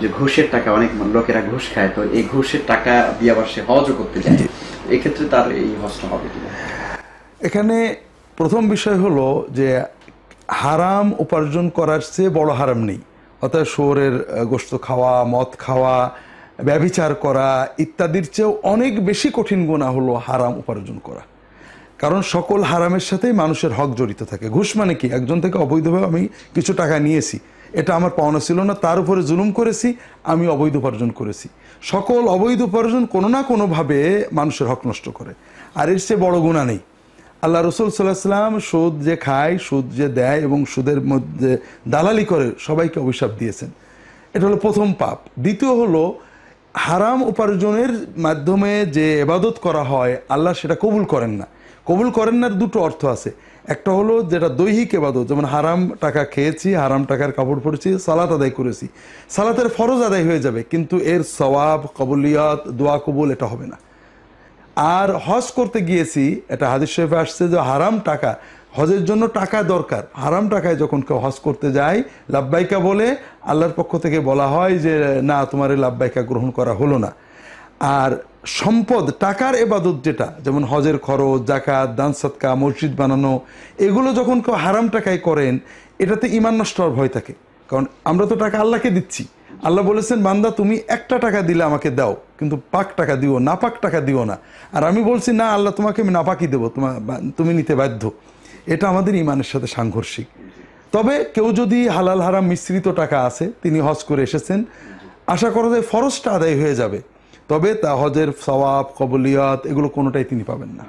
যে ঘুষের টাকা, অনেক লোকেরা ঘুষ খায়, তো এই ঘুষের টাকা দিয়ে আবার সে হজও করতে যায়, এক্ষেত্রে তার এই হজটা হবে কিনা? এখানে প্রথম বিষয় হলো যে হারাম উপার্জন করার চেয়ে বড় হারাম নেই। অর্থাৎ শুয়োরের গোশত খাওয়া, মদ খাওয়া, ব্যভিচার করা ইত্যাদির চেয়েও অনেক বেশি কঠিন গুনাহ হলো হারাম উপার্জন করা। কারণ সকল হারামের সাথেই মানুষের হক জড়িত থাকে। ঘুষ মানে কি? একজন থেকে অবৈধভাবে আমি কিছু টাকা নিয়েছি, এটা আমার পাওনা ছিল না, তার উপরে জুলুম করেছি, আমি অবৈধ উপার্জন করেছি। সকল অবৈধ উপার্জন কোনো না কোনোভাবে মানুষের হক নষ্ট করে, আর এর চেয়ে বড় গুনাহ নেই। আল্লাহ রসুল সাল্লাল্লাহু আলাইহি ওয়াসাল্লাম সুদ যে খায়, সুদ যে দেয় এবং সুদের মধ্যে দালালি করে সবাইকে অভিশাপ দিয়েছেন। এটা হলো প্রথম পাপ। দ্বিতীয় হলো হারাম উপার্জনের মাধ্যমে যে ইবাদত করা হয় আল্লাহ সেটা কবুল করেন না। কবুল করেন না দুটো অর্থ আছে। একটা হলো যেটা দৈহিক ইবাদত, যেমন হারাম টাকা খেয়েছি, হারাম টাকার কাপড় পরেছি, সালাত আদায় করেছি, সালাতের ফরজ আদায় হয়ে যাবে, কিন্তু এর সওয়াব, কবুলিয়ত, দোয়া কবুল এটা হবে না। আর হজ করতে গিয়েছি, এটা হাদিস শরীফে আসছে যে হারাম টাকা, হজের জন্য টাকা দরকার, হারাম টাকায় যখন কেউ হজ করতে যায় লাব্বাইকা বলে, আল্লাহর পক্ষ থেকে বলা হয় যে না, তোমার এই লাব্বাইকা গ্রহণ করা হলো না। আর সম্পদ, টাকার ইবাদত যেটা, যেমন হজের খরচ, যাকাত, দান সদকা, মসজিদ বানানো, এগুলো যখন কেউ হারাম টাকায় করেন, এটাতে ঈমান নষ্ট হওয়ার ভয় থাকে। কারণ আমরা তো টাকা আল্লাহকে দিচ্ছি, আল্লাহ বলেছেন বান্দা তুমি একটা টাকা দিলে আমাকে দাও, কিন্তু পাক টাকা দিও, নাপাক টাকা দিও না। আর আমি বলছি না আল্লাহ তোমাকে আমি নাপাকই দেবো, তুমি নিতে বাধ্য। এটা আমাদের ঈমানের সাথে সাংঘর্ষিক। তবে কেউ যদি হালাল হারাম মিশ্রিত টাকা আছে, তিনি হজ করে এসেছেন, আশা করা যায় ফরজটা আদায় হয়ে যাবে, তবে তা হজের সওয়াব, কবুলিয়ত এগুলো কোনোটাই তিনি পাবেন না।